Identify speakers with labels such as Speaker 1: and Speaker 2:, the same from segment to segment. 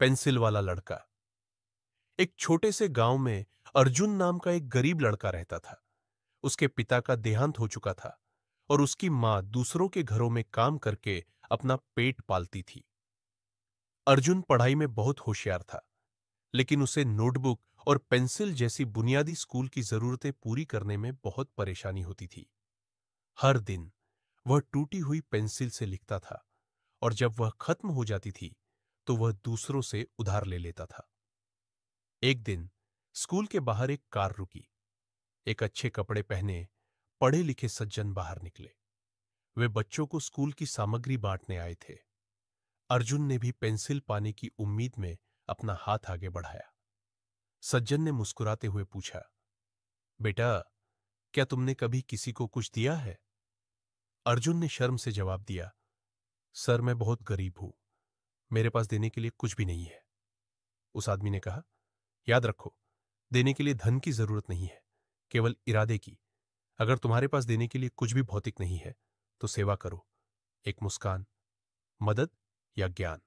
Speaker 1: Pencil वाला लड़का। एक छोटे से गांव में अर्जुन नाम का एक गरीब लड़का रहता था। उसके पिता का देहांत हो चुका था और उसकी मां दूसरों के घरों में काम करके अपना पेट पालती थी। अर्जुन पढ़ाई में बहुत होशियार था, लेकिन उसे नोटबुक और पेंसिल जैसी बुनियादी स्कूल की जरूरतें पूरी करने में बहुत परेशानी होती थी। हर दिन वह टूटी हुई पेंसिल से लिखता था और जब वह खत्म हो जाती थी तो वह दूसरों से उधार ले लेता था। एक दिन स्कूल के बाहर एक कार रुकी। एक अच्छे कपड़े पहने पढ़े लिखे सज्जन बाहर निकले। वे बच्चों को स्कूल की सामग्री बांटने आए थे। अर्जुन ने भी पेंसिल पाने की उम्मीद में अपना हाथ आगे बढ़ाया। सज्जन ने मुस्कुराते हुए पूछा, बेटा, क्या तुमने कभी किसी को कुछ दिया है? अर्जुन ने शर्म से जवाब दिया, सर, मैं बहुत गरीब हूं, मेरे पास देने के लिए कुछ भी नहीं है। उस आदमी ने कहा, याद रखो, देने के लिए धन की जरूरत नहीं है, केवल इरादे की। अगर तुम्हारे पास देने के लिए कुछ भी भौतिक नहीं है तो सेवा करो, एक मुस्कान, मदद या ज्ञान।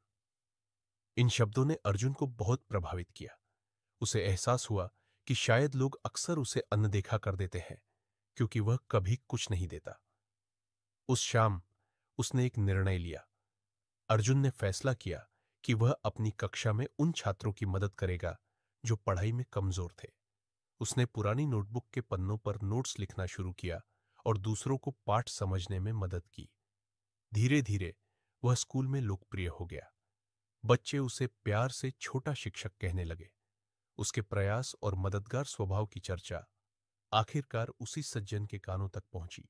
Speaker 1: इन शब्दों ने अर्जुन को बहुत प्रभावित किया। उसे एहसास हुआ कि शायद लोग अक्सर उसे अनदेखा कर देते हैं क्योंकि वह कभी कुछ नहीं देता। उस शाम उसने एक निर्णय लिया। अर्जुन ने फैसला किया कि वह अपनी कक्षा में उन छात्रों की मदद करेगा जो पढ़ाई में कमजोर थे। उसने पुरानी नोटबुक के पन्नों पर नोट्स लिखना शुरू किया और दूसरों को पाठ समझने में मदद की। धीरे धीरे वह स्कूल में लोकप्रिय हो गया। बच्चे उसे प्यार से छोटा शिक्षक कहने लगे। उसके प्रयास और मददगार स्वभाव की चर्चा आखिरकार उसी सज्जन के कानों तक पहुंची।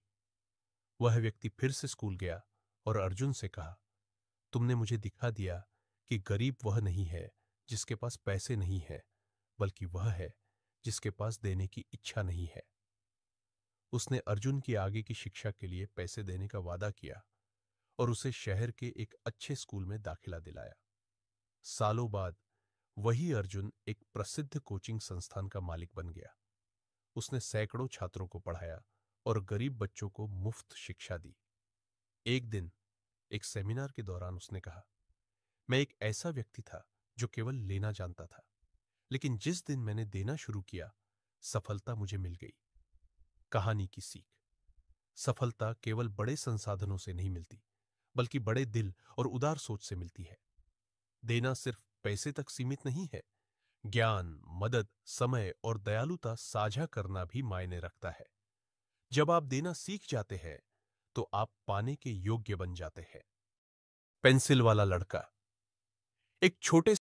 Speaker 1: वह व्यक्ति फिर से स्कूल गया और अर्जुन से कहा, तुमने मुझे दिखा दिया कि गरीब वह नहीं है जिसके पास पैसे नहीं है, बल्कि वह है जिसके पास देने की इच्छा नहीं है। उसने अर्जुन की आगे की शिक्षा के लिए पैसे देने का वादा किया और उसे शहर के एक अच्छे स्कूल में दाखिला दिलाया। सालों बाद वही अर्जुन एक प्रसिद्ध कोचिंग संस्थान का मालिक बन गया। उसने सैकड़ों छात्रों को पढ़ाया और गरीब बच्चों को मुफ्त शिक्षा दी। एक दिन एक सेमिनार के दौरान उसने कहा, मैं एक ऐसा व्यक्ति था जो केवल लेना जानता था, लेकिन जिस दिन मैंने देना शुरू किया, सफलता मुझे मिल गई। कहानी की सीख। सफलता केवल बड़े संसाधनों से नहीं मिलती, बल्कि बड़े दिल और उदार सोच से मिलती है। देना सिर्फ पैसे तक सीमित नहीं है। ज्ञान, मदद, समय और दयालुता साझा करना भी मायने रखता है। जब आप देना सीख जाते हैं तो आप पाने के योग्य बन जाते हैं। पेंसिल वाला लड़का। एक छोटे